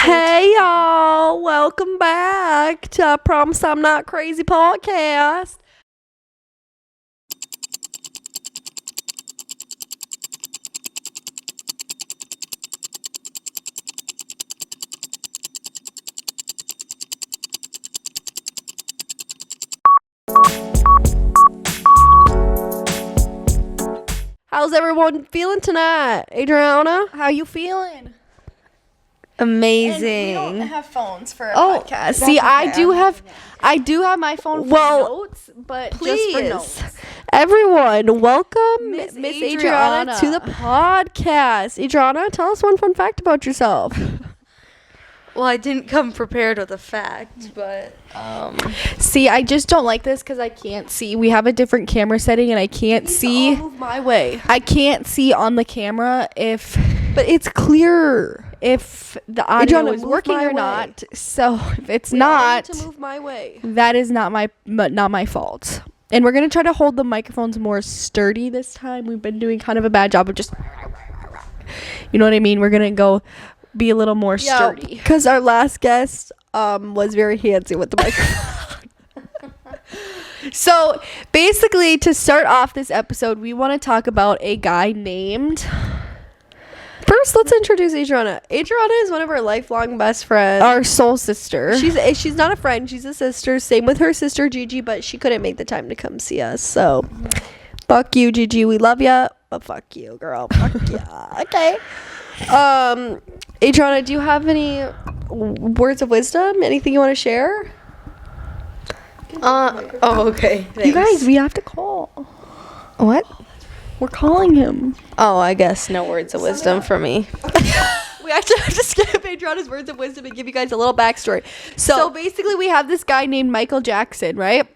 Hey y'all, welcome back to I Promise I'm Not Crazy podcast. How's everyone feeling tonight? Adriana, how you feeling? Amazing. And we don't have phones for a podcast. See, I okay. do have my phone for notes, but please. just for notes. Everyone, welcome Miss Miss Adriana to the podcast. Adriana, tell us one fun fact about yourself. Well, I didn't come prepared with a fact, but See, I just don't like this because I can't see. We have a different camera setting, and I can't see. Move my way. I can't see on the camera But it's clear. if the audio Adriana, is move working my or way. not. So if it's I not, need to move my way. that is not my fault. And we're gonna try to hold the microphones more sturdy this time. We've been doing kind of a bad job of just, you know what I mean. We're gonna go be a little more sturdy. Because our last guest was very handsy with the microphone. So basically, to start off this episode, we want to talk about a guy named. First, let's introduce Adriana. Adriana is one of our lifelong best friends. Our soul sister. She's not a friend. She's a sister. Same with her sister Gigi, but she couldn't make the time to come see us. So, fuck you, Gigi. We love ya, but fuck you, girl. Fuck ya. Okay. Adriana, do you have any words of wisdom? Anything you want to share? okay. Thanks. You guys, we have to call. What? We're calling him. Oh, I guess no words of wisdom for me. We actually have to skip Adriana's words of wisdom and give you guys a little backstory. So basically, we have this guy named Michael Jackson, right?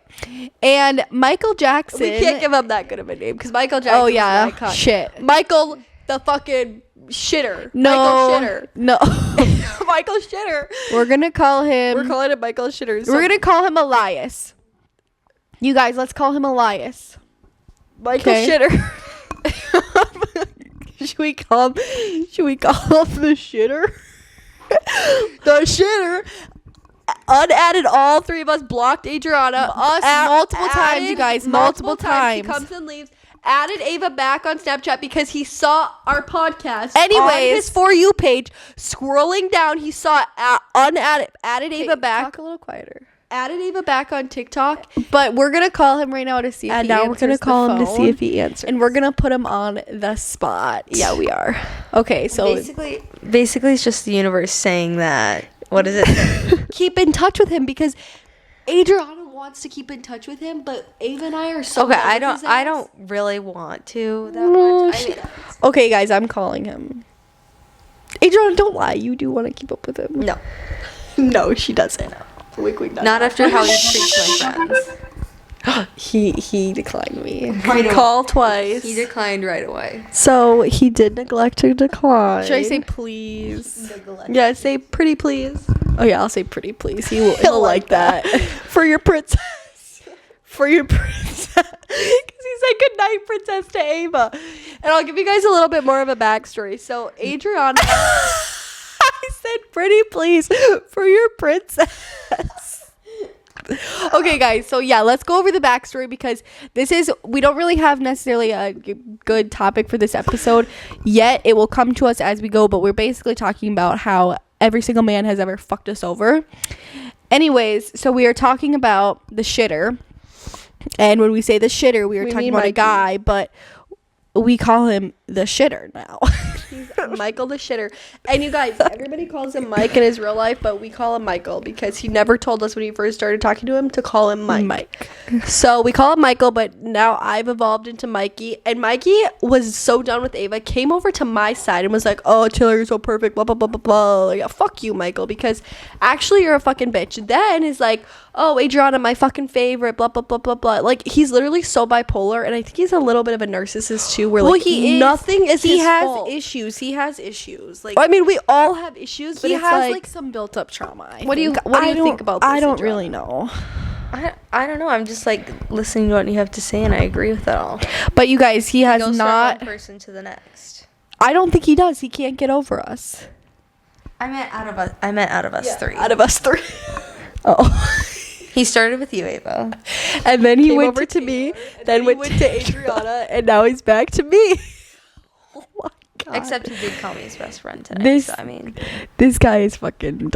And Michael Jackson. We can't give him that good of a name because Michael Jackson. Oh yeah, is an icon. shit. Michael the fucking shitter. No, Michael Shitter. no. Michael Shitter. We're gonna call him. We're calling him Michael Shitter. So We're gonna call him Elias. You guys, let's call him Elias. Michael Okay. Shitter. Should we call him the shitter? The shitter. Unadded, all three of us blocked Adriana. Multiple times, you guys. Multiple times. He comes and leaves. Added Ava back on Snapchat because he saw our podcast. Anyways. on his For You page. Scrolling down, he saw added Ava back. Talk a little quieter. Added Ava back on TikTok. But we're gonna call him right now to see if And he now answers we're gonna the call him to see phone. if he answers. And we're gonna put him on the spot. Yeah, we are. Okay, so Basically, it's just the universe saying that. What is it? Keep in touch with him because Adriana wants to keep in touch with him, but Ava and I are so Okay, done with his I ass. don't really want to that much. I mean, okay, guys, I'm calling him. Adriana, don't lie. You do want to keep up with him. no, No, she doesn't. Wink, wink, not after how he treats my friends. He declined me. Right away. Call twice. He declined right away. So he did neglect to decline. Should I say please? Yeah, say pretty please. Oh yeah, I'll say pretty please. He'll like that. For your princess. For your princess. Because he said goodnight, princess, to Ava. And I'll give you guys a little bit more of a backstory. So Adriana, I said pretty please for your princess. Okay, guys, so yeah, let's go over the backstory because we don't really have necessarily a good topic for this episode yet. It will come to us as we go, but we're basically talking about how every single man has ever fucked us over. Anyways, so we are talking about the shitter. And when we say the shitter, we are talking mean about a Mikey. guy, but we call him the shitter now. He's Michael the shitter. And you guys, everybody calls him Mike in his real life, but we call him Michael because he never told us when he first started talking to him to call him Mike. So we call him Michael, but now I've evolved into Mikey. And Mikey was so done with Ava, came over to my side and was like, oh, Taylor, you're so perfect, blah, blah, blah, blah, blah. Like, yeah, fuck you, Michael, because actually you're a fucking bitch. Then is like, oh, Adriana, my fucking favorite, blah, blah, blah, blah, blah. Like, he's literally so bipolar, and I think he's a little bit of a narcissist, too, where, like, nothing is his fault. He has issues. Like, I mean, we all have issues, but he it's has, like some built-up trauma. What do you think about this? I don't Adriana? really know. I don't know. I'm just like listening to what you have to say, and I agree with it all. But you guys, he has Goes not. from one person to the next. I don't think he does. He can't get over us. I meant out of us three. Out of us three. Oh. He started with you, Ava. And then he Came went over to me, then went to Adriana, and now he's back to me. Oh my god. Except he did call me his best friend tonight. This- So, I mean, This guy is fucking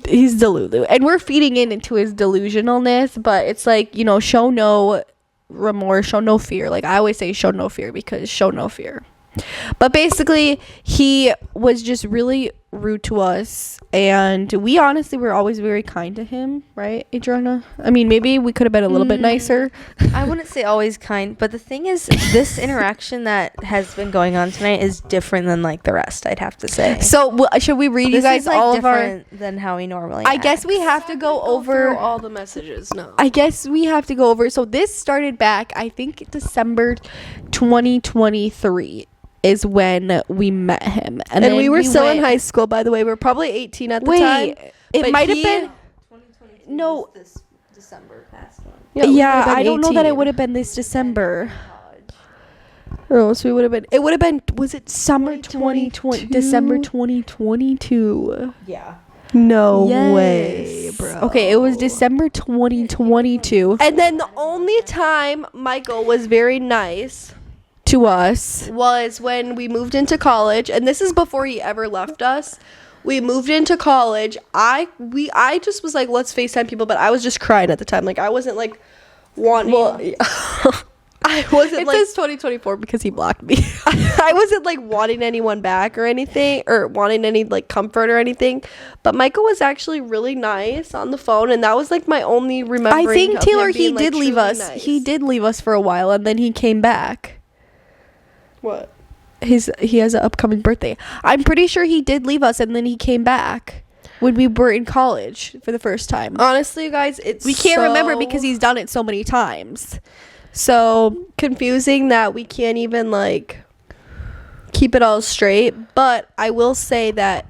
he's delulu. And we're feeding into his delusionalness, but it's like, you know, show no remorse, show no fear. Like I always say, show no fear, because show no fear. But basically, he was just really rude to us, and we honestly were always very kind to him, right, Adriana? I mean, maybe we could have been a little bit nicer. I wouldn't say always kind, but the thing is, this interaction that has been going on tonight is different than like the rest, I'd have to say. So should we read you This guys is like all of our? different than how he normally I guess we have to go over Over all the messages. No. I guess we have to go over. So this started back, I think, December 2023 is when we met him, and then we were still in went- high school, by the way. We were probably 18 at the Wait, time. it but might have he- been. 2022 No. this December past one. Yeah, we Yeah, would've been I don't know that it 18. would have been this December. Oh, so we would have been. It would have been. Was it Summer 2020, December 2022. Yeah. No Yes. way, bro. Okay, it was December 2022 And then the only time Michael was very nice to us. was when we moved into college, and this is before he ever left us. We moved into college. I just was like, let's FaceTime people, but I was just crying at the time. Like I wasn't like wanting. I wasn't It like says 2024 because he blocked me. I wasn't like wanting anyone back or anything, or wanting any like comfort or anything. But Michael was actually really nice on the phone, and that was like my only remembering. I think of Taylor, him he being, like, did leave truly us. nice. He did leave us for a while, and then he came back. What? He has an upcoming birthday. I'm pretty sure he did leave us, and then he came back when we were in college for the first time. Honestly, you guys, it's We can't remember so because he's done it so many times. So confusing that we can't even like keep it all straight. But I will say that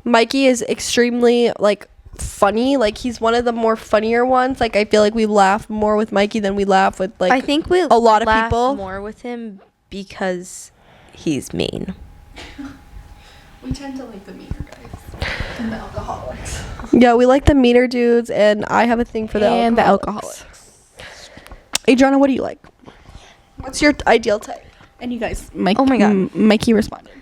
Mikey is extremely like funny. Like he's one of the more funnier ones. Like I feel like we laugh more with Mikey than we laugh with like I think we a lot of laugh people. more with him because he's mean. we tend to like the meaner guys and the alcoholics. Yeah, we like the meaner dudes, and I have a thing for the And the alcoholics. Adriana, what do you like? What's your ideal type? And you guys, Mike. Oh my God. Mikey responded.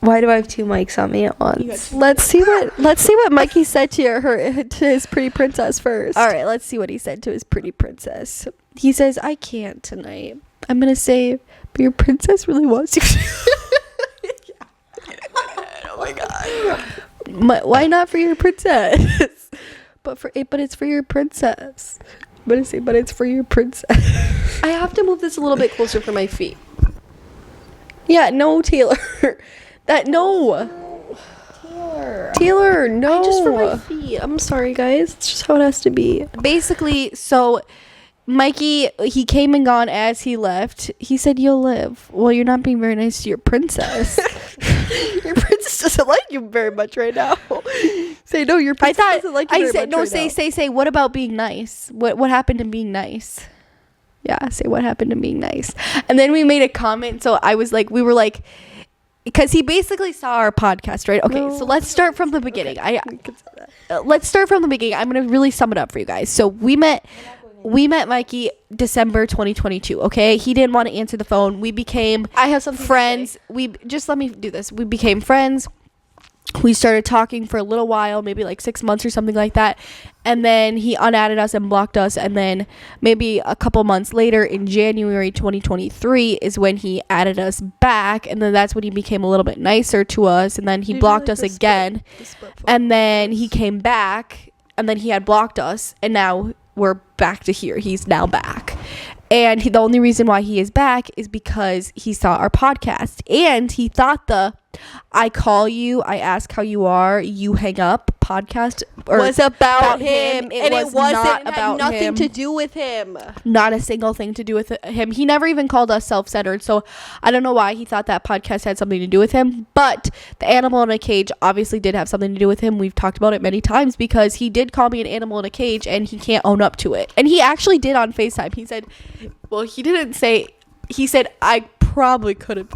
Why do I have two mics on me at once? Let's see what Mikey said to his pretty princess first. All right, let's see what he said to his pretty princess. He says, "I can't tonight. I'm gonna say, but your princess really wants you." Oh my god. Why not for your princess? But it's for your princess. But it's for your princess. I have to move this a little bit closer for my feet. Yeah, no, Taylor. No. Taylor, no. Just for my feet. I'm sorry, guys. It's just how it has to be. Basically, so Mikey, he came and gone as he left. He said, "You'll live." Well, you're not being very nice to your princess. Your princess doesn't like you very much right now. Say no, your princess doesn't like you very said much right now. say. What about being nice? What happened to being nice? Yeah, say what happened to being nice. And then we made a comment. So we were like, because he basically saw our podcast, right? Okay, No. so let's start from the beginning. Let's start from the beginning. I'm gonna really sum it up for you guys. So we met Mikey December 2022. Okay, he didn't want to answer the phone. We became I have something friends. We just let me do this. We became friends. We started talking for a little while, maybe like 6 months or something like that. And then he unadded us and blocked us. And then maybe a couple months later in January 2023 is when he added us back. And then that's when he became a little bit nicer to us. And then he blocked us again. And then he came back and then he had blocked us. And now we're back to here. He's now back. And the only reason why he is back is because he saw our podcast. And he thought I call you, I ask how you are, you hang up podcast was about him. It And was it wasn't not had about nothing him. to do with him. Not a single thing to do with him. He never even called us self-centered. So I don't know why he thought that podcast had something to do with him. But the animal in a cage obviously did have something to do with him. We've talked about it many times because he did call me an animal in a cage and he can't own up to it. And he actually did on FaceTime. He said, well, he didn't say, he said, I probably could have.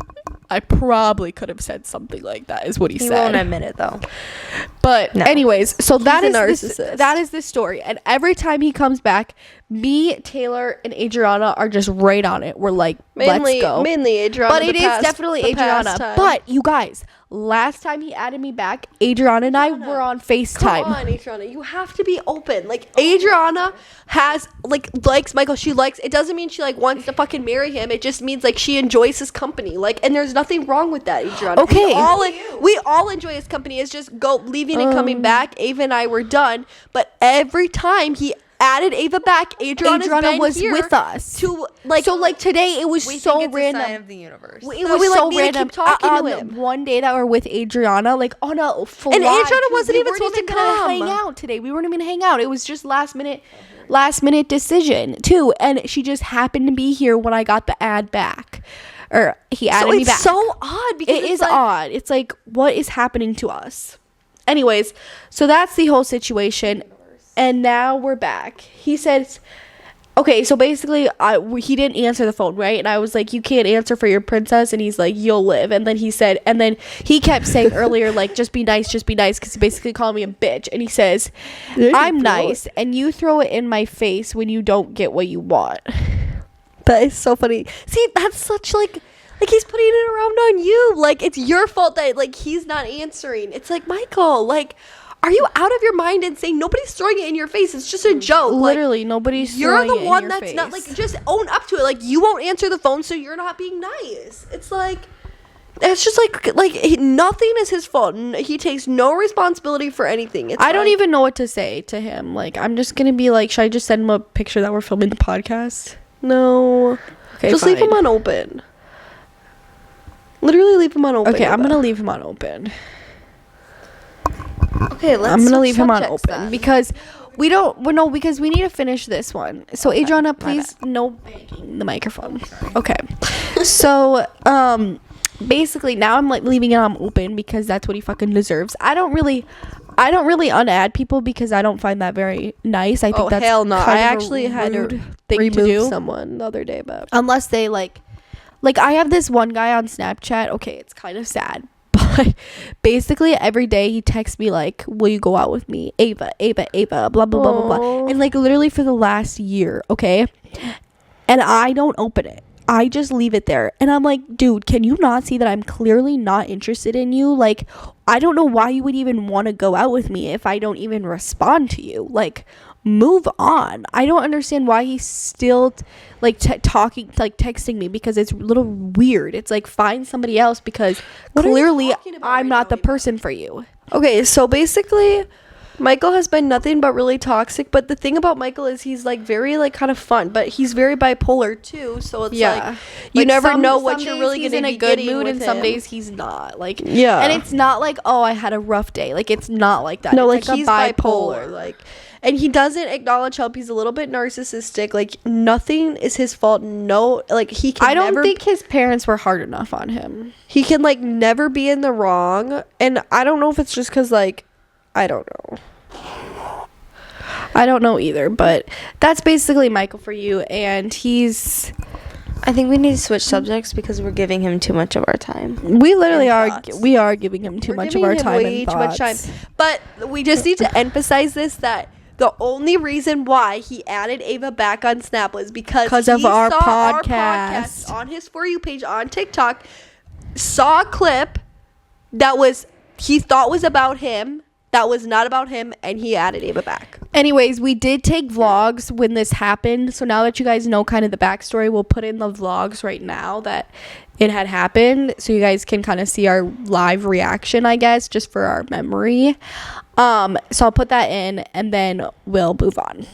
I probably could have said something like that, is what he He said. won't admit it though. But No. anyways, so that a is narcissist. that is the story. And every time he comes back, me, Taylor, and Adriana are just right on it. We're like, let's go. Mainly Adriana. But it is definitely Adriana. But you guys, last time he added me back, Adriana and I were on FaceTime. come on, Adriana, you have to be open. Like Adriana has likes Michael. She likes. It doesn't mean she like wants to fucking marry him. It just means like she enjoys his company. Like, and there's nothing wrong with that, Adriana. Okay. we all enjoy his company. It's just leaving and coming back. Ava and I were done. But every time he added Ava back, Adriana was with us. to like. So like today, it was We so think it's random. a sign of the universe. It So was we, like, so need to keep random. talking to On the him. one day that we're with Adriana, like on a flight. And Adriana too. wasn't We even weren't supposed to gonna come. hang out today. We weren't even gonna hang out. It was just last minute decision too. And she just happened to be here when I got the ad back, or he added me it's back. so odd because It it's is like, odd. It's like, what is happening to us? Anyways, so that's the whole situation. And now we're back. He says, okay, so basically, he didn't answer the phone, right? And I was like, you can't answer for your princess. And he's like, you'll live. And then he said, and then he kept saying earlier, like, just be nice, because he basically called me a bitch. And he says, I'm nice, and you throw it in my face when you don't get what you want. That is so funny. See, that's such like he's putting it around on you. Like it's your fault that like he's not answering. It's like, Michael, like, are you out of your mind and saying nobody's throwing it in your face? It's just a joke. Literally, nobody's You're throwing the it in one your that's face. not like, just own up to it. Like you won't answer the phone, so you're not being nice. It's like, it's just nothing is his fault. He takes no responsibility for anything. It's I don't like- even know what to say to him. Like, I'm just gonna be like, should I just send him a picture that we're filming the podcast? No. Okay, Just leave fine. him on open. Literally leave him on open. Okay, I'm Ava. gonna leave him on open. Okay, let's. I'm gonna switch leave him on subjects open then. because because we need to finish this one. So Adriana, please no banging the microphone. Okay. So basically now I'm like leaving it on open because that's what he fucking deserves. I don't really unadd people because I don't find that very nice. I think that's hell no. kind I of a actually had to rude thing to remove do. someone the other day, but Unless they like I have this one guy on Snapchat. Okay, it's kind of sad, but basically every day he texts me like, will you go out with me, Ava, blah blah blah blah blah, and like literally for the last year, okay, and I don't open it. I just leave it there. And I'm like, dude, can you not see that I'm clearly not interested in you? Like, I don't know why you would even want to go out with me if I don't even respond to you. Like, move on. I don't understand why he's still texting me because it's a little weird. It's like, find somebody else because What are you clearly talking about I'm right not now, the person for you. okay, so basically Michael has been nothing but really toxic, but the thing about Michael is he's like very like kind of fun, but he's very bipolar too, so it's like you never know what you're really he's going to in be a good getting mood with and some him. days he's not. Like, Yeah. and it's not like, oh, I had a rough day. Like, it's not like that. No, It's like a he's bipolar, like, and he doesn't acknowledge help. He's a little bit narcissistic. Like nothing is his fault. No, like he can. I don't never, think his parents were hard enough on him. he can like never be in the wrong. And I don't know if it's just because like I don't know. I don't know either, but that's basically Michael for you, and he's. I think we need to switch subjects because we're giving him too much of our time. We literally And are. thoughts. We are giving him too We're much of giving our him time way and too much thoughts. time. But we just need to emphasize this that the only reason why he added Ava back on Snap was because of he our saw our podcast. on his For You page on TikTok, saw a clip that he thought was about him, that was not about him, and he added Ava back. Anyways, we did take vlogs when this happened, so now that you guys know kind of the backstory, we'll put in the vlogs right now that it had happened, so you guys can kind of see our live reaction, I guess, just for our memory. So I'll put that in, and then we'll move on.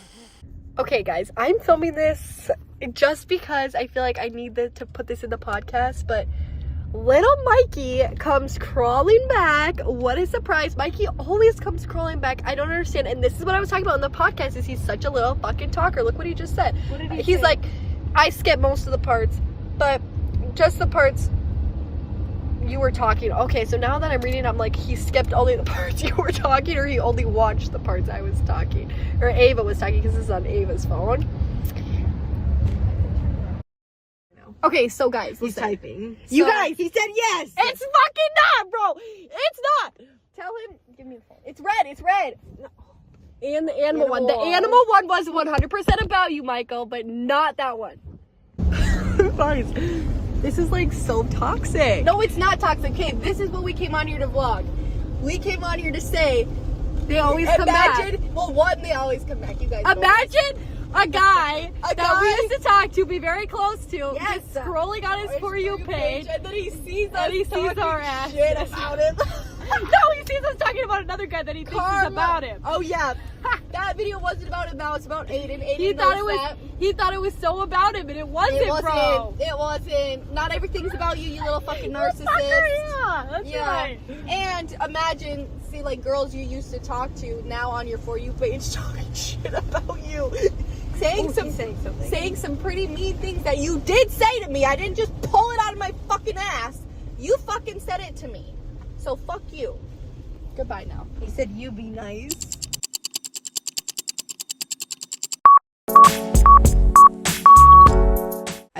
Okay, guys, I'm filming this just because I feel like I need to put this in the podcast, but little Mikey comes crawling back. What a surprise. Mikey always comes crawling back. I don't understand. And this is what I was talking about in the podcast is he's such a little fucking talker. Look what he just said. What did he He's say? like, I skip most of the parts, but just the parts you were talking. Okay, so now that I'm reading, I'm like, he skipped only the parts you were talking, or he only watched the parts I was talking, or Ava was talking, because this is on Ava's phone. Okay, so guys, He's listen. typing. So- You guys, he said yes. It's fucking not, bro. It's not. Tell him. Give me the phone. It's red. It's red. No. And the animal one. The animal one was 100% about you, Michael, but not that one. Guys, this is like so toxic. No, it's not toxic. Okay, this is what we came on here to vlog. We came on here to say they always come back. Well, one, they always come back. You guys. Imagine a guy that we used to talk to, be very close to, just scrolling on his For You page, and then he sees us and he sees our ass shit about him. No, he sees us talking about another guy that he thinks is about him. Oh yeah, that video wasn't about him. Now it's about Aiden. He thought it was so about him, and it wasn't, bro. It wasn't. Not everything's about you, you little fucking narcissist. Yeah, that's right. And imagine, see, like girls you used to talk to now on your For You page talking shit about you. Saying some pretty mean things that you did say to me. I didn't just pull it out of my fucking ass. You fucking said it to me. So fuck you. Goodbye now. He said you be nice.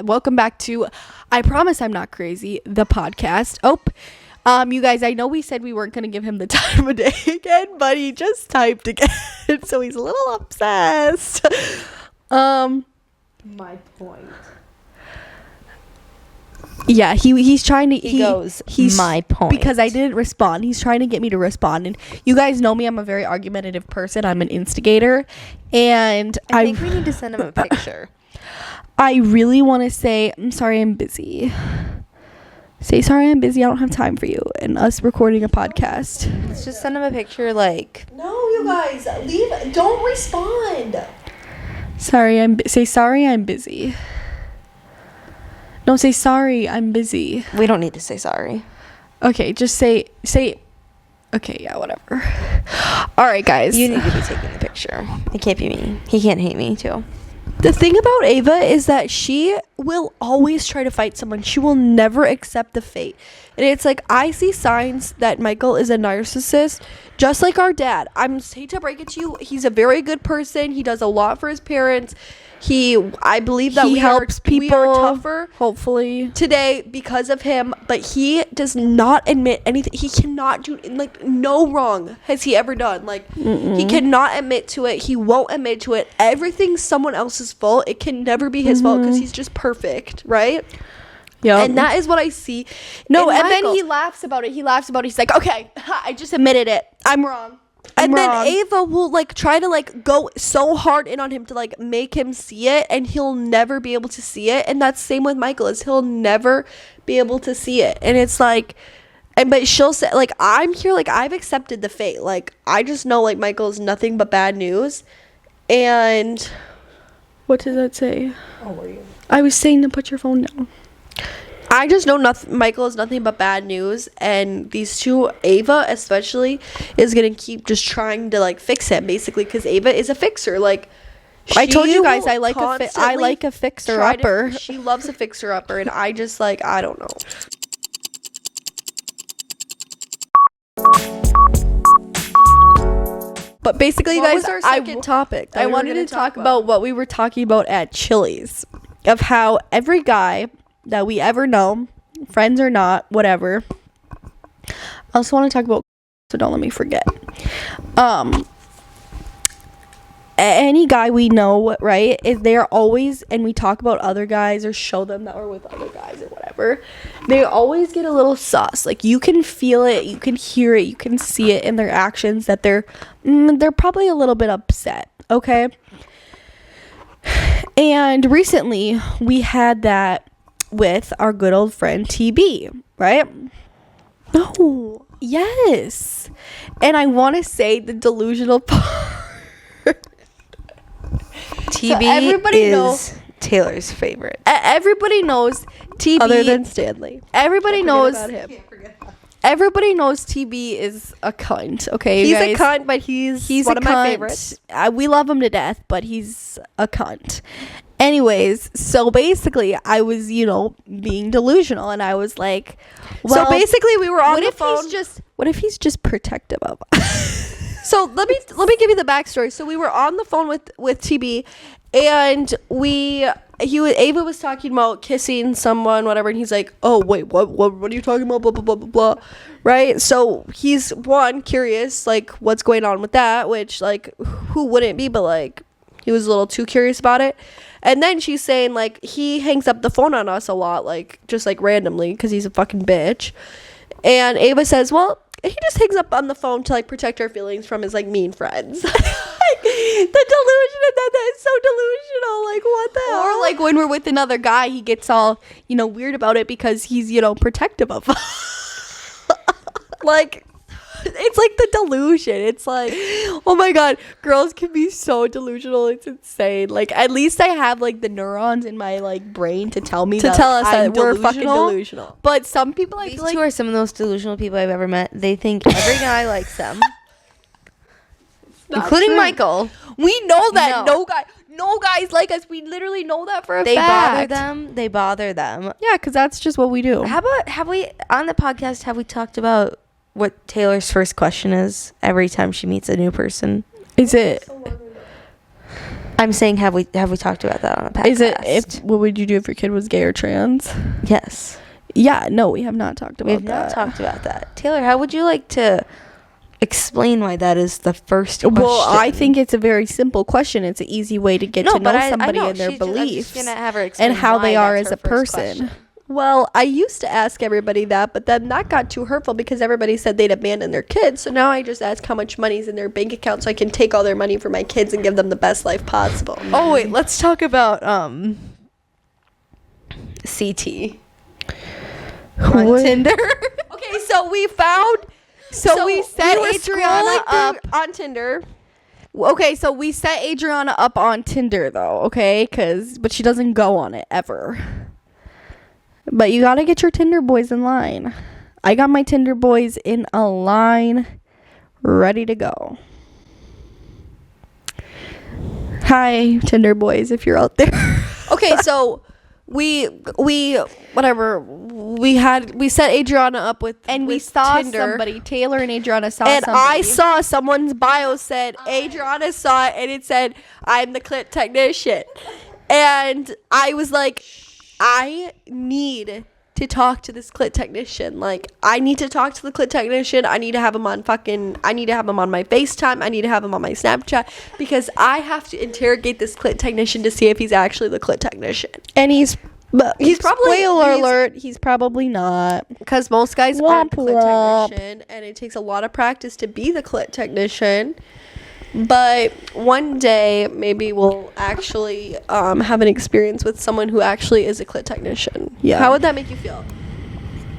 Welcome back to I Promise I'm Not Crazy, the podcast. You guys, I know we said we weren't going to give him the time of day again, but he just typed again. So he's a little obsessed. My point. Yeah, he's trying to. He's my point. Because I didn't respond. He's trying to get me to respond. And you guys know me. I'm a very argumentative person. I'm an instigator. And I think we need to send him a picture. I really want to say, I'm sorry, I'm busy. Say, sorry, I'm busy. I don't have time for you. And us recording a podcast. Let's just send him a picture, like. No, you guys, leave. Don't respond. Say, sorry, I'm busy. No, say, sorry, I'm busy. We don't need to say sorry. Okay, just say, okay, yeah, whatever. All right, guys. You need to be taking the picture. It can't be me. He can't hate me, too. The thing about Ava is that she will always try to fight someone. She will never accept the fate. And it's like, I see signs that Michael is a narcissist, just like our dad. I'm hate to break it to you. He's a very good person. He does a lot for his parents. I believe that he helps people. We are tougher, hopefully, today because of him. But he does not admit anything. He cannot do no wrong has he ever done. He cannot admit to it. He won't admit to it. Everything's someone else's fault. It can never be his fault because he's just perfect, right? Yeah. And that is what I see. No, and Michael. then he laughs about it. He's like, okay, I just admitted it. I'm wrong. And then Ava will try to go so hard in on him to make him see it, and he'll never be able to see it. And that's same with Michael, is he'll never be able to see it. And it's but she'll say I'm here, I've accepted the fate. I just know Michael is nothing but bad news. And what did that say? Oh, were you? I was saying to put your phone down. I just know Michael is nothing but bad news, and these two, Ava especially, is gonna keep just trying to fix him, basically, because Ava is a fixer. I told you guys I like a fixer upper. She loves a fixer upper, and I just I don't know. But basically, What guys, was our second topic? I wanted to talk about what we were talking about at Chili's, of how every guy that we ever know, friends or not, whatever. I also want to talk about, so don't let me forget. Any guy we know, right, is they're always, and we talk about other guys or show them that we're with other guys or whatever, they always get a little sus. You can feel it, you can hear it, you can see it in their actions that they're probably a little bit upset, okay? And recently we had that with our good old friend TB, right? No. Yes. And I want to say the delusional part. TB is Taylor's favorite. Everybody knows TB. Other than Stanley. Everybody knows. About him. Everybody knows TB is a cunt. Okay, he's guys? a cunt, but he's one of my favorites. We love him to death, but he's a cunt. Anyways, so basically, I was, being delusional, and I was like, well, so basically, we were on the phone. What if he's just protective of us? So let me give you the backstory. So we were on the phone with TB, and Ava was talking about kissing someone, whatever, and he's like, "Oh wait, what are you talking about?" Blah blah blah blah blah. Right? So he's curious, like what's going on with that, which like who wouldn't be, but like he was a little too curious about it. And then she's saying like he hangs up the phone on us a lot, like just like randomly because he's a fucking bitch. And Ava says, well, he just hangs up on the phone to like protect our feelings from his like mean friends. Like, the delusion of that is so delusional. Like what the hell? Or like when we're with another guy, he gets all, weird about it because he's, protective of us. Like, it's like the delusion. It's like, oh my god, girls can be so delusional. It's insane. Like, at least I have like the neurons in my like brain to tell me tell us I'm that we're fucking delusional. But some people, I These feel like, two are some of the most delusional people I've ever met. They think every guy likes them, including true. Michael. we know that No. no guys like us. We literally know that for a They fact. They bother them. Yeah, because that's just what we do. Have we on the podcast? Have we talked about what Taylor's first question is every time she meets a new person? Is it? I'm saying have we talked about that on the podcast? Is it? What would you do if your kid was gay or trans? Yes. Yeah. No, we have not talked about We've that. not talked about that. Taylor, how would you like to explain why that is the first question? Well, I think it's a very simple question. It's an easy way to get to know somebody and their beliefs I'm just gonna have her explain and how they why are that's as a her first person. question. Well, I used to ask everybody that, but then that got too hurtful because everybody said they'd abandon their kids. So now I just ask how much money's in their bank account so I can take all their money for my kids and give them the best life possible. Oh wait, let's talk about CT on What? Tinder. Okay, so we found. So we set were Adriana scrolling up. through on Tinder. Okay, so we set Adriana up on Tinder though, okay? But she doesn't go on it ever. But you gotta get your Tinder boys in line. I got my Tinder boys in a line, ready to go. Hi, Tinder boys, if you're out there. Okay, so we set Adriana up with And we with saw Tinder. somebody. Taylor and Adriana saw And somebody. I saw someone's bio said Adriana saw it, and it said I'm the clit technician, and I was like, I need to talk to this clit technician. Like, I need to talk to the clit technician. I need to have him on my FaceTime. I need to have him on my Snapchat because I have to interrogate this clit technician to see if he's actually the clit technician. And he's probably, spoiler he's- alert, he's probably not. Because most guys aren't Womp the clit womp. technician, and it takes a lot of practice to be the clit technician. But one day, maybe we'll actually have an experience with someone who actually is a clit technician. Yeah. How would that make you feel?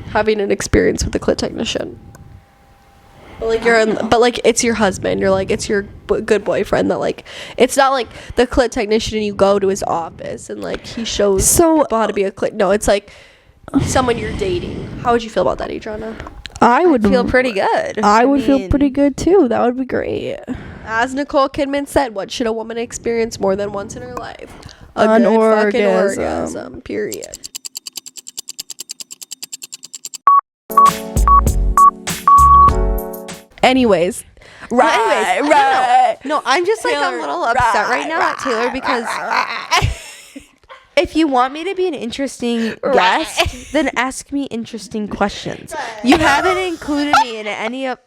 Having an experience with a clit technician. But like it's your husband. You're like it's your good boyfriend. That like it's not like the clit technician and you go to his office and like he shows people how to be a clit. No, it's like someone you're dating. How would you feel about that, Adriana? I would feel pretty good. I would feel mean, pretty good too. That would be great. As Nicole Kidman said, what should a woman experience more than once in her life? A An good fucking orgasm. orgasm. Period. Anyways, I don't know. No, I'm just like Taylor, a little upset right now at Taylor because if you want me to be an interesting guest, then ask me interesting questions. You haven't included me in any of.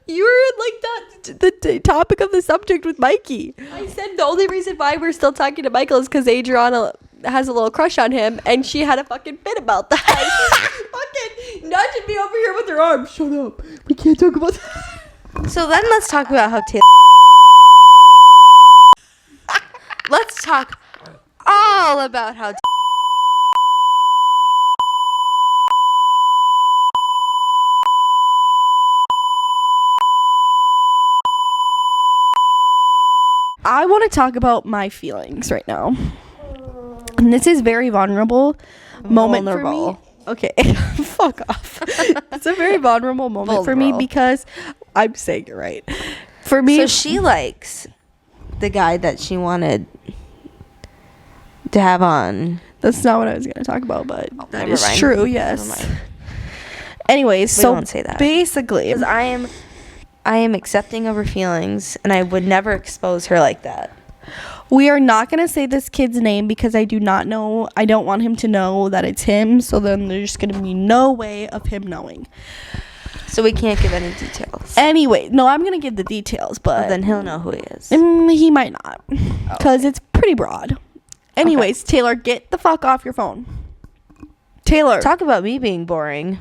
You were like the topic of the subject with Mikey. I said the only reason why we're still talking to Michael is because Adriana has a little crush on him, and she had a fucking fit about that. Fucking nudging me over here with her arm. Shut up. We can't talk about that. So then let's talk about how Taylor. Let's talk all about how. I want to talk about my feelings right now. And this is very vulnerable moment for Vulnerable. me. Okay, fuck off. It's a very vulnerable moment for me Vulnerable. because I'm saying it right. For me, So she likes the guy that she wanted to have on. that's not what I was going to talk about, but that never is mind. true, Never yes. mind. Anyways, We so won't say that. basically, Because I am accepting of her feelings, and I would never expose her like that. We are not going to say this kid's name because I do not know. I don't want him to know that it's him. So then there's going to be no way of him knowing. So we can't give any details. Anyway, no, I'm going to give the details, but Well, then he'll know who he is. he might not because it's pretty broad. Anyways, okay. Taylor, get the fuck off your phone. Taylor. Talk about me being boring.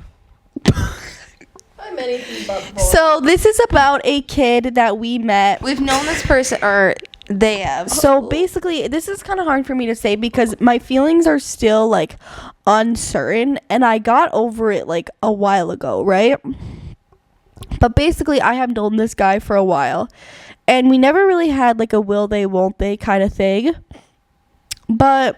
I'm anything but boring. So this is about a kid that we met. We've known this person, or they have. So basically, this is kind of hard for me to say because my feelings are still like uncertain, and I got over it like a while ago, right? But basically, I have known this guy for a while, and we never really had like a will they, won't they kind of thing. But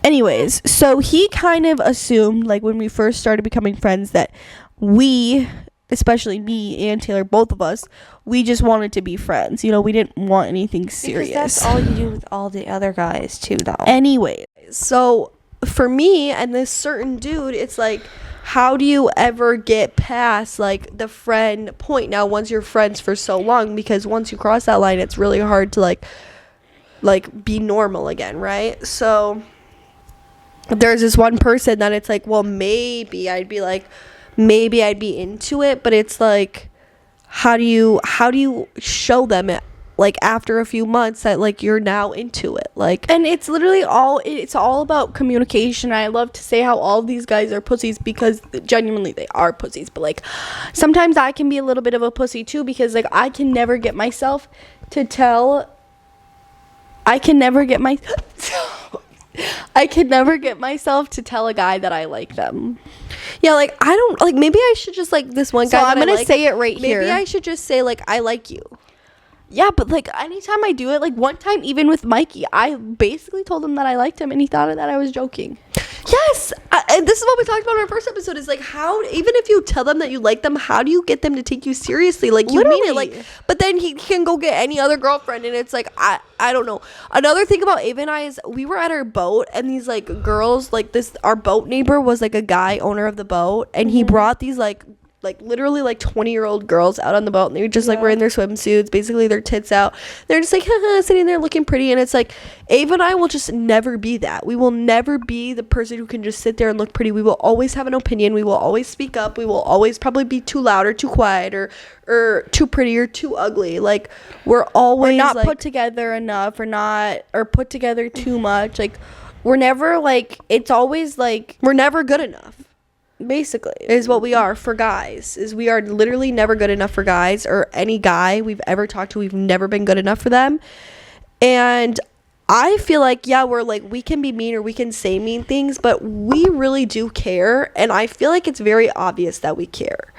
anyways, so he kind of assumed, like when we first started becoming friends, that we, especially me and Taylor, both of us, we just wanted to be friends. You know, we didn't want anything serious. Because that's all you do with all the other guys too, though. Anyway, So for me and this certain dude, it's like, how do you ever get past like the friend point now once you're friends for so long? Because once you cross that line, it's really hard to like be normal again, right? So there's this one person that it's like, well, maybe I'd be into it, but it's like, how do you show them it, like after a few months, that like you're now into it? Like, and it's literally it's all about communication. I love to say how all these guys are pussies because genuinely they are pussies, but like sometimes I can be a little bit of a pussy too because like I can never get myself to tell a guy that I like them. yeah, like I don't like, maybe I should just like this one guy. So I'm gonna say it right maybe here. Maybe I should just say like, I like you. Yeah, but like anytime I do it, like one time even with Mikey, I basically told him that I liked him and he thought that I was joking. Yes, and this is what we talked about in our first episode, is like, how, even if you tell them that you like them, how do you get them to take you seriously? Like, you mean it, like, but then he can go get any other girlfriend, and it's like, I don't know. Another thing about Ava and I is we were at our boat, and these like girls, like this, our boat neighbor was like a guy owner of the boat, and he brought these like literally like 20-year-old girls out on the boat, and they were just like wearing their swimsuits, basically their tits out. They're just like sitting there looking pretty, and it's like Ava and I will just never be that. We will never be the person who can just sit there and look pretty. We will always have an opinion. We will always speak up. We will always probably be too loud or too quiet or too pretty or too ugly. Like we're always not like, put together enough or put together too much. Like we're never like, it's always like we're never good enough. Basically is what we are for guys. Is we are literally never good enough for guys, or any guy we've ever talked to, we've never been good enough for them. And I feel like, yeah, we're like, we can be mean or we can say mean things, but we really do care, and I feel like it's very obvious that we care,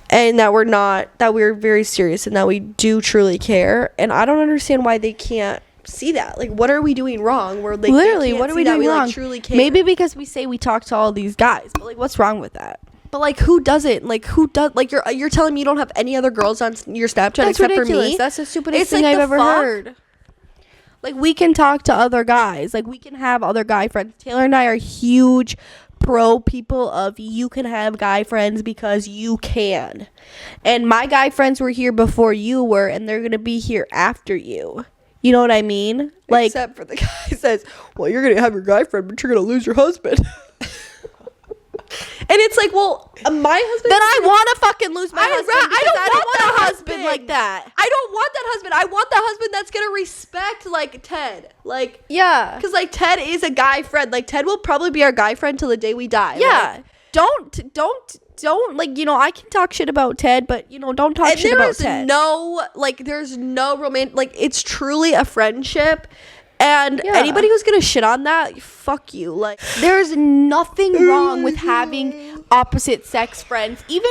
and that we're very serious, and that we do truly care. And I don't understand why they can't see that. Like, what are we doing wrong? We're like, literally, what are we doing wrong? Like, truly care. Maybe because we say we talk to all these guys, but like, what's wrong with that? But like, who doesn't? Like, who does? Like, you're telling me you don't have any other girls on your Snapchat That's except ridiculous. for me? That's the stupidest It's thing like, I've ever fuck? heard. Like, we can talk to other guys. Like, we can have other guy friends. Taylor and I are huge pro people of, you can have guy friends because you can. And my guy friends were here before you were, and they're gonna be here after you. You know what I mean? Like, except for the guy who says, well, you're gonna have your guy friend, but you're gonna lose your husband. And it's like, well, my husband. then I want to fucking lose my husband. I don't want that husband like that. I don't want that husband. I want that husband that's gonna respect like Ted. Like, Yeah. because like Ted is a guy friend. Like, Ted will probably be our guy friend till the day we die. Yeah. Like, Don't like, you know, I can talk shit about Ted, but you know, don't talk shit about Ted. There's no romantic, like, it's truly a friendship. And anybody who's gonna shit on that, fuck you. Like, there's nothing wrong with having opposite sex friends, even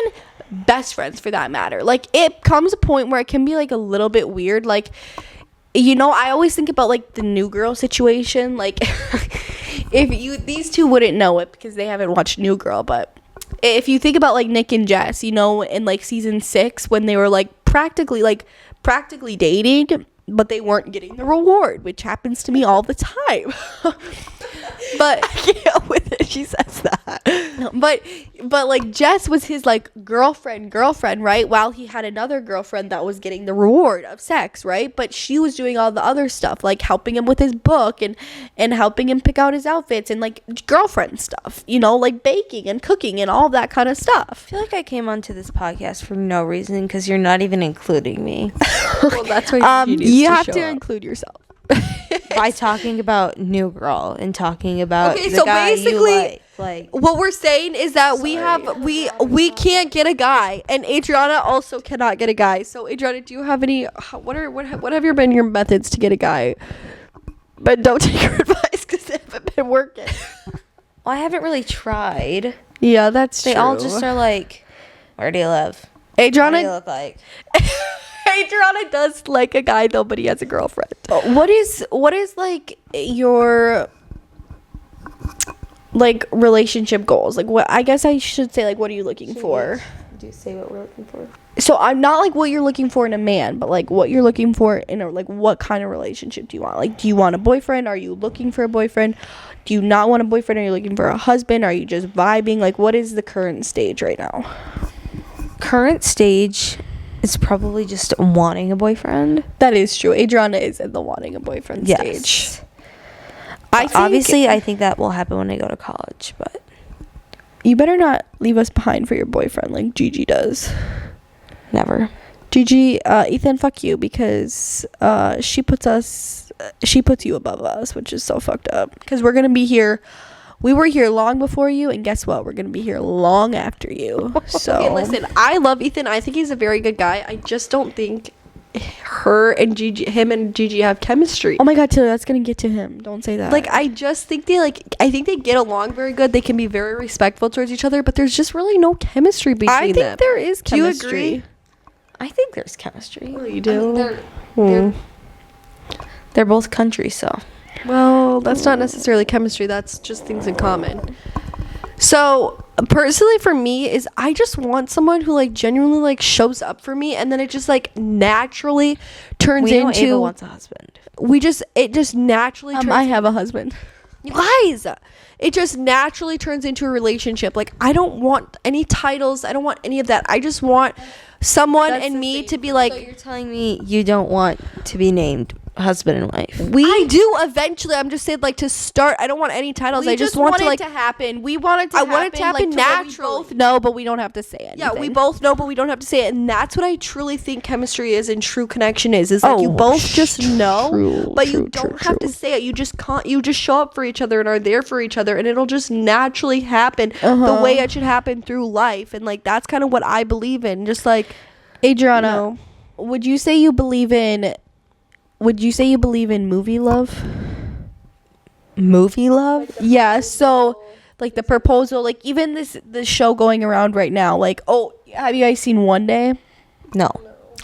best friends for that matter. Like, it comes a point where it can be like a little bit weird. Like, you know, I always think about like the New Girl situation. Like, these two wouldn't know it because they haven't watched New Girl, but if you think about like Nick and Jess, you know, in like season 6 when they were like practically dating, but they weren't getting the reward, which happens to me all the time. But I can't with it. She says that. but like Jess was his like girlfriend, right? While he had another girlfriend that was getting the reward of sex, right? But she was doing all the other stuff, like helping him with his book and helping him pick out his outfits and like girlfriend stuff, you know, like baking and cooking and all that kind of I stuff. feel like I came onto this podcast for no reason because you're not even including me Well, that's why You have to include yourself. by talking about New Girl and talking about Okay, the so guy basically, you like. what we're saying is that we can't get a guy, and Adriana also cannot get a guy. So Adriana, do you have any? What have been your methods to get a guy? But don't take her advice because they haven't been working. Well, I haven't really tried. Yeah, that's They all just are like, where do you live? What do you Adriana. look like? Adriana does like a guy though, but he has a girlfriend. What is like your like relationship goals? Like, what I guess I should say, like, what are you looking for? Do you say what we're looking for? So I'm not like what you're looking for in a man, but like what you're looking for in a, like, what kind of relationship do you want? Like, do you want a boyfriend? Are you looking for a boyfriend? Do you not want a boyfriend? Are you looking for a husband? Are you just vibing? Like, what is the current stage right now? Current stage is probably just wanting a boyfriend. That is true. Adriana is in the wanting a boyfriend stage. Yes. I think, Obviously, I think that will happen when I go to college, but you better not leave us behind for your boyfriend like Gigi does. never. Gigi, Ethan, fuck you, because she puts you above us, which is so fucked up. Because we're gonna be here. We were here long before you, and guess what? We're gonna be here long after you. So Okay, listen, I love Ethan. I think he's a very good guy. I just don't think him and Gigi have chemistry. oh my god, Taylor, that's gonna get to him. Don't say that. Like, I just think I think they get along very good. They can be very respectful towards each other, but there's just really no chemistry between I them. think there is Do you chemistry. agree? I think there's chemistry. Well, you I mean, do. they're both country, so. Well, that's not necessarily chemistry. That's just things in common. So, personally for me is I just want someone who like genuinely like shows up for me, and then it just like naturally turns We know Ava into wants a husband. it just naturally turns I have a husband. You guys, it just naturally turns into a relationship. Like, I don't want any titles. I don't want any of that. I just want someone and me to be like, So you're telling me you don't want to be named husband and wife? I do eventually. I'm just saying, like, to start, I don't want any titles. I just want to, like, it to happen. We want it to I happen. want it to happen like, where we naturally. both know, but we don't have to say anything. yeah, we both know, but we don't have to say it. And that's what I truly think chemistry is and true connection is like you both just know, but you don't have to say it. You just can't. You just show up for each other and are there for each other, and it'll just naturally happen the way it should happen through life. And like that's kind of what I believe in. Just like Adriana, you know. would you say you believe in movie love? Movie love? Yeah, so like the proposal, like even the show going around right now, like, oh, have you guys seen One Day? No.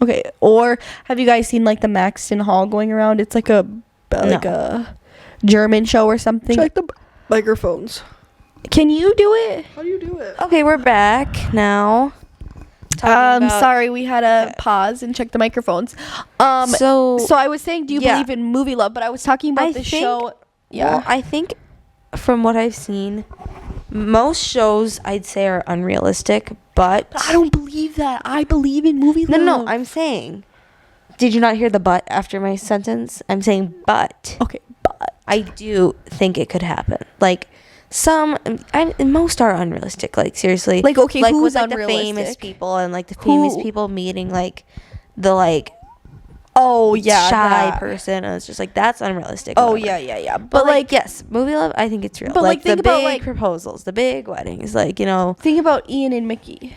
Okay, or have you guys seen like the Maxton Hall going around? It's like a German show or something. Check the microphones. Can you do it? How do you do it? Okay, we're back now. Talking about- Sorry, we had to pause and check the microphones. So I was saying, do you yeah. believe in movie love? But I was talking about I the think- show. Yeah, Well, I think from what I've seen, most shows I'd say are unrealistic, but I don't believe that. I believe in movie love. no, I'm saying. Did you not hear the but after my sentence? I'm saying but. Okay, but I do think it could happen. Like most are unrealistic. Like seriously. Like, okay, like who's with like the unrealistic? famous people and like the famous Who? people meeting like the like oh yeah, shy that. person. And it's just like that's unrealistic. Oh whatever. yeah. But like yes, movie love. I think it's real. But, like, the think about, big like- proposals, the big weddings. Like Think about Ian and Mickey.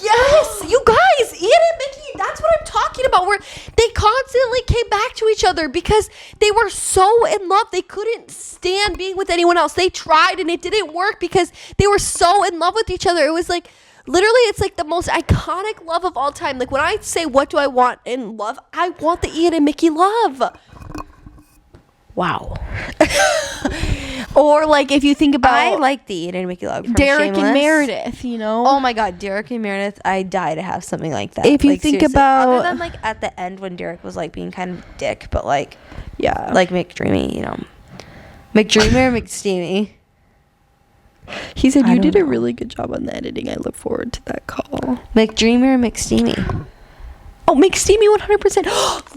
Yes, you guys, Ian and Mickey, that's what I'm talking about, where they constantly came back to each other because they were so in love. They couldn't stand being with anyone else. They tried and it didn't work because they were so in love with each other. It was like, literally, it's like the most iconic love of all time. Like when I say, what do I want in love? I want the Ian and Mickey love. wow. Or like if you think about I like the Eat and Mickey Log from Derek and Shameless. Meredith, you know. Oh my God, Derek and Meredith! I die to have something like that. If you Like, think seriously. about- other than like at the end when Derek was like being kind of a dick, but like Yeah. like McDreamy, you know, McDreamy or McSteamy. He said I you don't did a know. really good job on the editing. I look forward to that call. McDreamy or McSteamy. Oh, McSteamy 100%.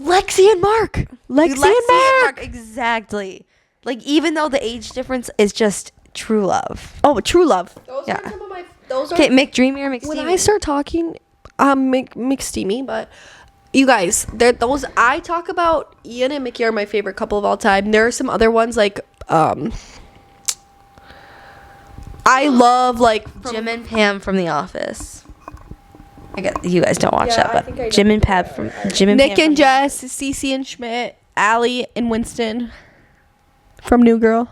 Lexi and Mark. Lexi and Mark. Exactly. Like even though the age difference is just true love. Oh, True Love. Those are some of my. Those Okay, McDreamy or McSteamy. When I start talking, McSteamy, but you guys, those I talk about. Ian and Mickey are my favorite couple of all time. There are some other ones like I love like Jim and Pam from The Office. I guess you guys don't watch Yeah, I that, think I but Jim know and who Pam they from are. Jim and Nick Pam and from- Jess, Cece and Schmidt, Allie and Winston from New Girl.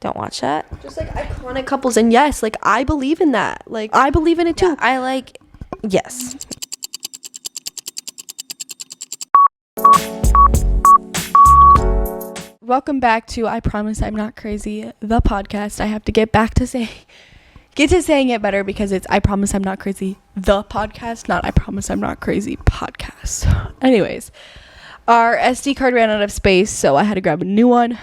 Don't watch that. just like iconic couples, and yes, like I believe in that. Like I believe in it too. Yeah, I like. Yes. Welcome back to I Promise I'm Not Crazy, the podcast. I have to get to saying it better because it's I Promise I'm Not Crazy, the podcast, not I Promise I'm Not Crazy podcast. Anyways, our SD card ran out of space, so I had to grab a new one.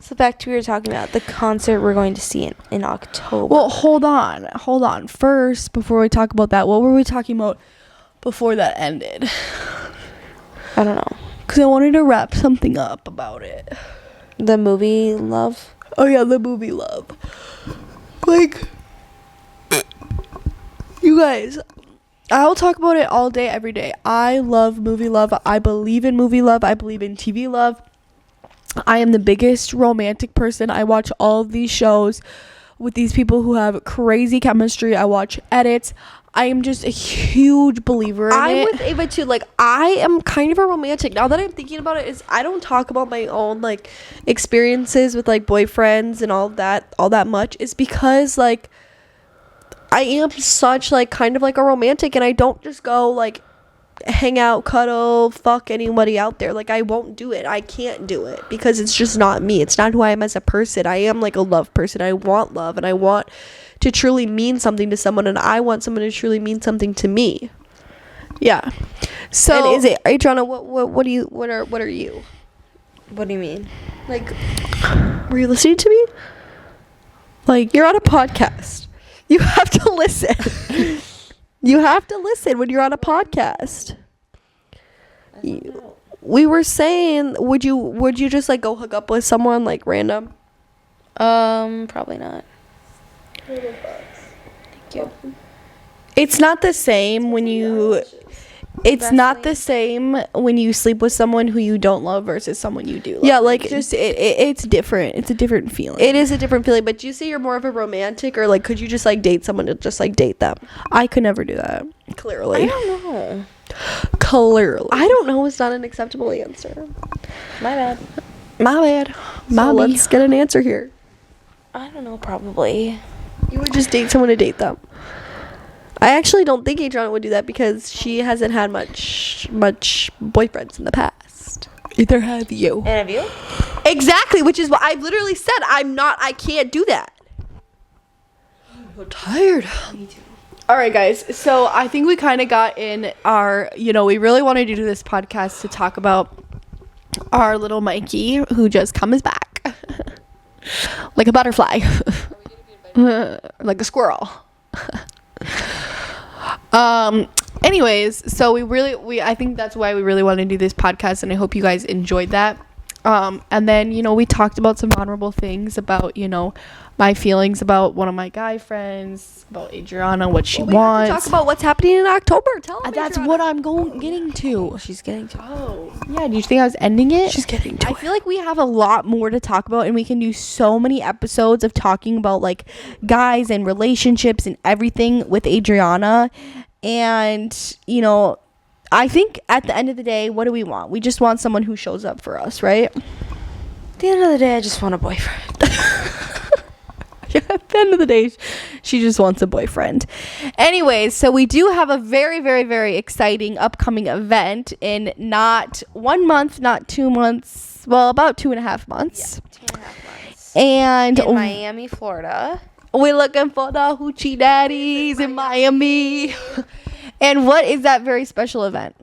So back to what we were talking about the concert we're going to see in October. Well, hold on. First, before we talk about that, what were we talking about before that ended? I don't know. Because I wanted to wrap something up about it. The movie Love. Oh yeah, the movie Love. Like, you guys, I'll talk about it all day, every day. I love movie love. I believe in movie love. I believe in TV love. I am the biggest romantic person. I watch all of these shows with these people who have crazy chemistry. I watch edits. I am just a huge believer in I'm it. with Ava too. Like I am kind of a romantic. Now that I'm thinking about it, is I don't talk about my own like experiences with like boyfriends and all that much. Is because like I am such like kind of like a romantic, and I don't just go like hang out, cuddle, fuck anybody out there. Like I won't do it. I can't do it because it's just not me. It's not who I am as a person. I am like a love person. I want love, and I want to truly mean something to someone, and I want someone to truly mean something to me. Yeah. So And is it Adriana, what are you? What What do you mean? like, were you listening to me? Like, you're on a podcast. You have to listen. You have to listen when you're on a podcast. We were saying, would you just like go hook up with someone like random? Probably not. Thank you. it's not the same when you sleep with someone who you don't love versus someone you do love. Yeah, like- it's different. It's a different feeling. It is a different feeling, but do you say you're more of a romantic, or like could you just like date someone to just like date them? I could never do that. Clearly. I don't know. Clearly. I don't know is not an acceptable answer. My bad. My bad. So Mommy. let's get an answer here. I don't know. Probably. You would just date someone to date them. I actually don't think Adriana would do that because she hasn't had much boyfriends in the past. Either have you. And have you? Exactly, which is what I literally said. I can't do that. I'm so tired. Me too. All right, guys. So I think we kind of got in our, we really wanted to do this podcast to talk about our little Mikey who just comes back like a butterfly, like a squirrel. Anyways, so I think that's why we really want to do this podcast, and I hope you guys enjoyed that. And then, we talked about some vulnerable things about, my feelings about one of my guy friends, about Adriana, what she We wants. have to talk about what's happening in October. Tell them. That's what I'm getting to. She's getting to. Oh, yeah. Do you think I was ending it? She's getting to I feel like we have a lot more to talk about, and we can do so many episodes of talking about like guys and relationships and everything with Adriana. And, I think at the end of the day, what do we want? We just want someone who shows up for us, right? At the end of the day, I just want a boyfriend. Yeah, at the end of the day, she just wants a boyfriend. Anyways, so we do have a very, very, very exciting upcoming event in not 1 month, not 2 months, well, about 2.5 months. Yeah, 2.5 months. And in Miami, Florida. we're looking for the hoochie daddies in Miami. And what is that very special event?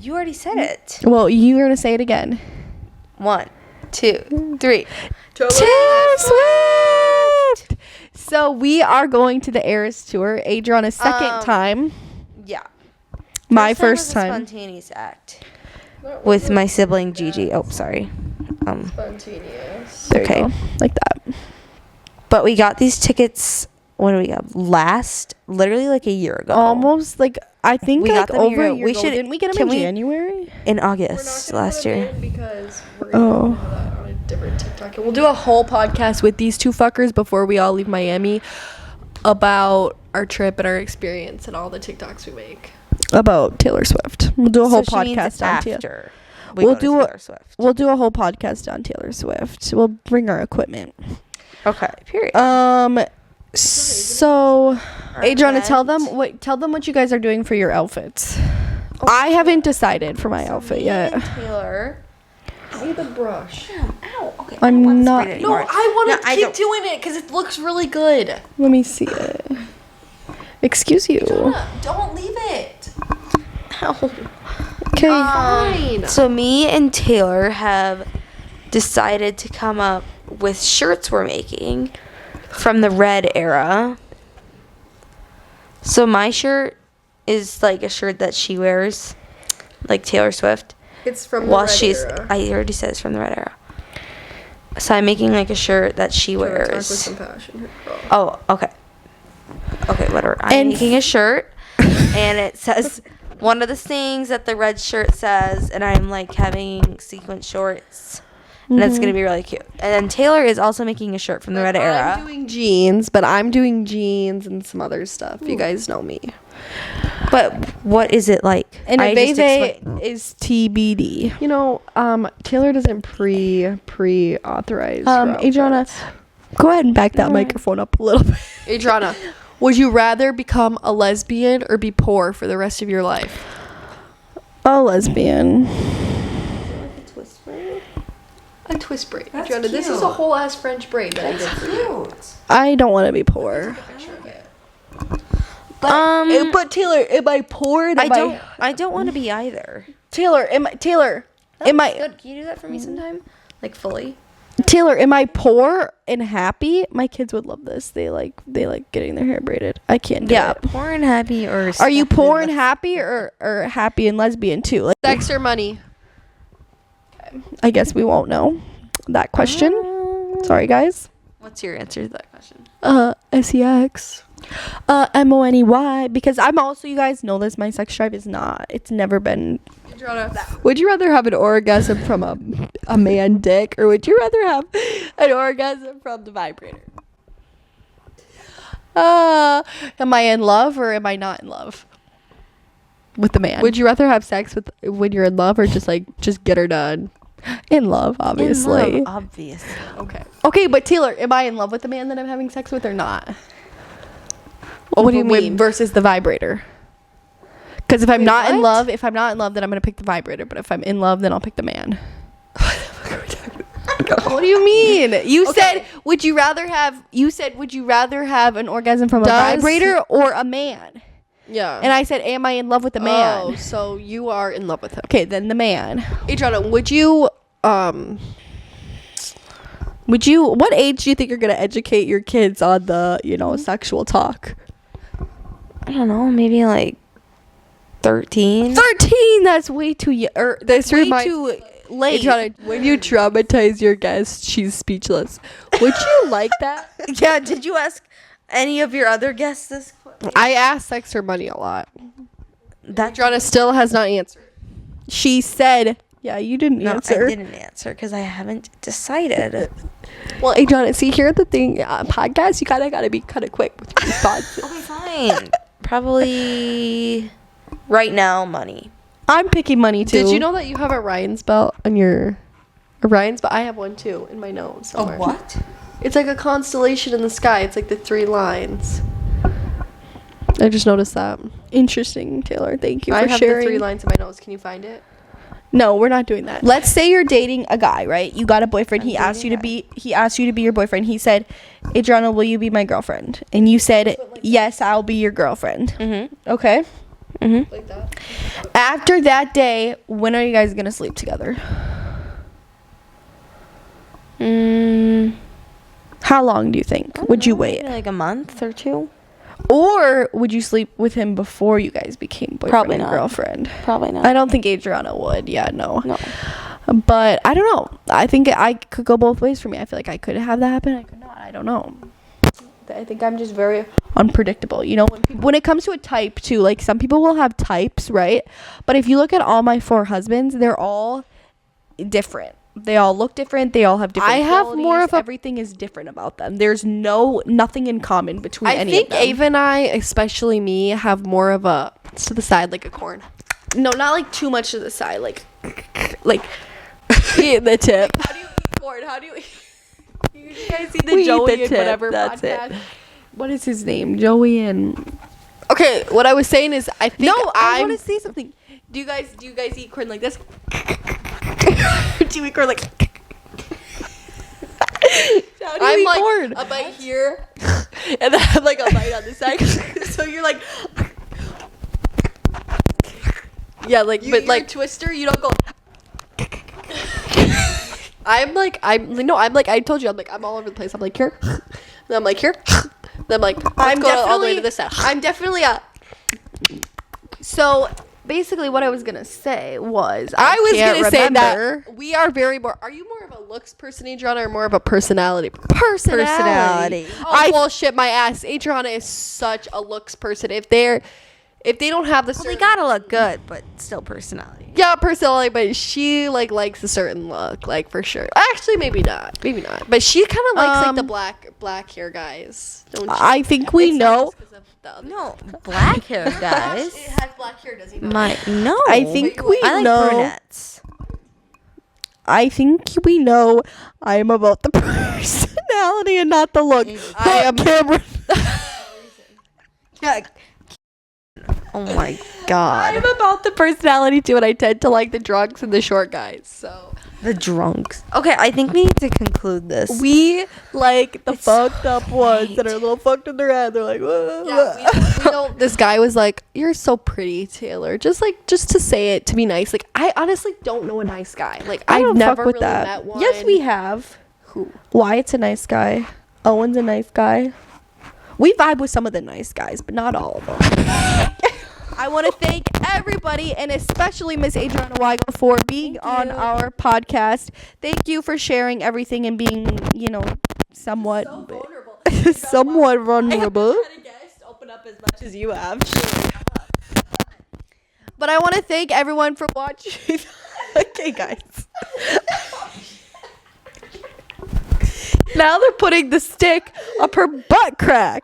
You already said it. Well, you're going to say it again. 1, 2, 3. Taylor Swift! So we are going to the Eras Tour. Adrian, a second time. Yeah. My First first time was a time. spontaneous act with my sibling Gigi. Oh, sorry. Spontaneous. There you Okay. go. Like that. But we got these tickets. When we got literally like a year ago. Almost like, I think We like got them a year over a ago. year We ago. should- Didn't we get them can in we- January? In We're not August gonna last put 'em year. in because we're Oh. gonna do that on a different TikTok. And we'll do a whole podcast with these two fuckers before we all leave Miami about our trip and our experience and all the TikToks we make. About Taylor Swift. We'll do a whole So she means podcast on Taylor. after. We'll go to do a- Taylor Swift. We'll do a whole podcast on Taylor Swift. We'll bring our equipment. Okay. Period. So Our Adriana, tell them event. what you guys are doing for your outfits. I haven't decided for my outfit Me yet. and Taylor. Give me the brush. Ow. Okay. I'm I don't want to not- spray it No, anymore. I want No, to I keep don't- doing it because it looks really good. Let me see it. Excuse you. Don't leave it. Ow. Okay. Fine. So me and Taylor have decided to come up with shirts we're making from the red era. So my shirt is like a shirt that she wears, like Taylor Swift. It's from While I already said it's from the red era. So I'm making like a shirt that she Talk with wears. some passion, girl. Oh, okay. Okay, whatever. I'm And- making a shirt, and it says one of the things that the red shirt says, and I'm like having sequin shorts, and it's gonna be really cute. And then Taylor is also making a shirt from the red era. I'm doing jeans, but I'm doing jeans and some other stuff. You guys know me. But what is it like? And I just Veve explained- is TBD. You know, Taylor doesn't pre-authorize. her Adriana, outfits. go ahead and back that microphone up a little bit. Adriana, would you rather become a lesbian or be poor for the rest of your life? A lesbian. A twist braid. That's Adriana, this is a cute. whole ass French braid that I did for you. I don't want to be poor. But Taylor, am I poor? I don't want to be either. Taylor, am I Good. Can you do that for me sometime? Like fully? Taylor, am I poor and happy? My kids would love this. They like getting their hair braided. I can't do Yeah, it. poor and happy or Are you stuck poor in and the- happy or happy and lesbian too? Like, Sex or money? I guess we won't know that question. Sorry, guys. What's your answer to that question? SEX. MONEY. Because I'm also, you guys know this, my sex drive is not. It's never been. Adriana, would you rather have an orgasm from a man dick, or would you rather have an orgasm from the vibrator? Am I in love or am I not in love with the man? Would you rather have sex with when you're in love, or just get her done? in love, obviously. In love, obviously. Okay. Okay, but Taylor, am I in love with the man that I'm having sex with or not? What do you With- mean? Versus the vibrator. Because if I'm Wait, not in what? love, then I'm gonna pick the vibrator. But if I'm in love, then I'll pick the man. What do you mean? You said would you rather have an orgasm from a Does- vibrator or a man? Yeah. And I said, am I in love with the man? Oh, so you are in love with him. Okay, then the man. Adriana, would you What age do you think you're gonna educate your kids on the sexual talk? I don't know, maybe like 13. 13. That's way too young. That's way reminds- too late. Adriana, when you traumatize your guest, she's speechless. Would you like that? Yeah, did you ask any of your other guests this question? I ask sex or money a lot. That Adriana still has not answered. She said, "Yeah, you didn't No, answer." I didn't answer because I haven't decided. Well, Adriana, see, here's the thing. Podcast, you kind of got to be kind of quick with your responses. Okay, fine. Probably right now, money. I'm picking money too. Did you know that you have a Ryan's belt on your... Orion's belt? I have one too in my nose somewhere. It's like a constellation in the sky. It's like the 3 lines. I just noticed that. Interesting, Taylor. Thank you I for have sharing. the 3 lines in my nose. Can you find it? No, we're not doing that. Let's say you're dating a guy, right? You got a boyfriend. He asked you to be your boyfriend. He said, Adriana, will you be my girlfriend? And you said, yes, I'll be your girlfriend. Okay? Like that. After that day, when are you guys going to sleep together? How long do you think? Would you wait? Like a month or 2? Or would you sleep with him before you guys became boyfriend Probably and not. girlfriend? Probably not. I don't think Adriana would. Yeah, no. No. But I don't know. I think I could go both ways for me. I feel like I could have that happen. I could not. I don't know. I think I'm just very unpredictable. You know, when it comes to a type too, like some people will have types, right? But if you look at all my 4 husbands, they're all different. They all look different. They all have different qualities. Everything is different about them. There's nothing in common between I any think of them. Ava and I, especially me, have more of a to the side like a corn. No, not like too much to the side, like the tip. How do you eat corn? How do you eat? You guys see the We eat Joey the and tip, whatever that's podcast? it. What is his name? Joey and... Okay, what I was saying is I think I want to say something. Do you guys eat corn like this? Do you eat corn like? How I'm like a bite here, and then I'm like a bite on this side. So you're like, yeah, like but like Twister, you don't go. I'm like I told you I'm all over the place. I'm like here, then I'm like here, then I'm like I'm going all the way to this side. I'm definitely a... So basically what I was going to say was I was can't gonna say remember. that we are very more. Are you more of a looks person, Adriana, or more of a personality? Personality. Oh, bullshit, my ass. Adriana is such a looks person. If they don't have the Well, certain, they gotta look good, but still personality. yeah, personality, but she like likes a certain look, like for sure. Actually, maybe not, but she kind of likes like the black hair guys. Don't you? I think we It's not know. just 'cause of the other- No, black hair It guys. has black hair, does he not? No. I think we I like know. brunettes. I think we know I am about the personality and not the look. I am- Cameron. Yeah. Oh my god. I'm about the personality too, and I tend to like the drunks and the short guys. So The drunks. Okay, I think we need to conclude this. We like the It's fucked up ones late. that are a little fucked in their head. They're like, we don't. This guy was like, "You're so pretty, Taylor." Just to say it to be nice. Like I honestly don't know a nice guy. Like I I've don't never fuck with really that. met one. Yes, we have. Who? Wyatt's a nice guy. Owen's a nice guy. We vibe with some of the nice guys, but not all of them. I want to thank everybody, and especially Miss Adriana Weigel for being on our podcast. Thank you for sharing everything and being, somewhat vulnerable. somewhat vulnerable. Open up as much as you have. But I want to thank everyone for watching. Okay, guys. Now they're putting the stick up her butt crack.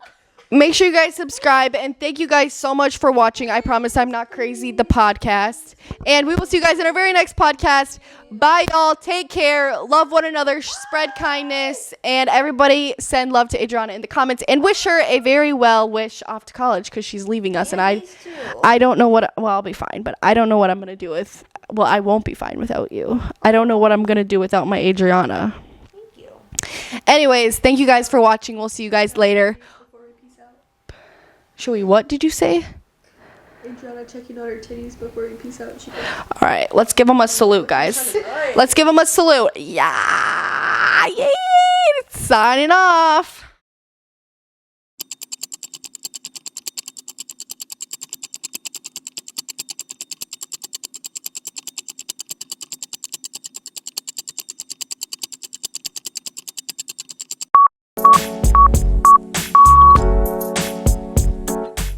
Make sure you guys subscribe, and thank you guys so much for watching. I promise I'm not crazy, the podcast. And we will see you guys in our very next podcast. Bye, y'all. Take care. Love one another. Spread kindness. And everybody send love to Adriana in the comments. And wish her a very well wish off to college because she's leaving us. And I don't know what... Well, I'll be fine, but I don't know what I'm going to do with... Well, I won't be fine without you. I don't know what I'm going to do without my Adriana. Thank you. Anyways, thank you guys for watching. We'll see you guys later. Should we, what did you say? Adriana checking out her titties before we peace out. She goes, All right, let's give them a salute, guys. Let's give them a salute. Yeah. Yay. Signing off.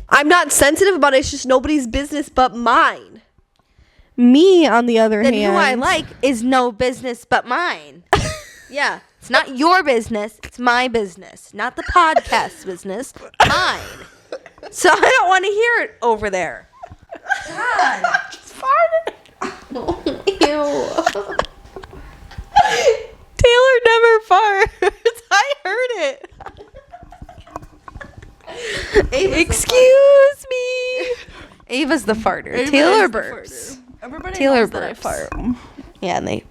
I'm not sensitive about it. It's just nobody's business but mine. Me, on the other Then hand. who I like is no business but mine. Yeah. It's not your business. It's my business. Not the podcast business. Mine. So I don't want to hear it over there. God. Just farted. Ew. Taylor never farts. I heard it. Excuse me. Ava's the farter. Ava Taylor is the burps. farter. Everybody Taylor knows that I burps. fart. Yeah, and they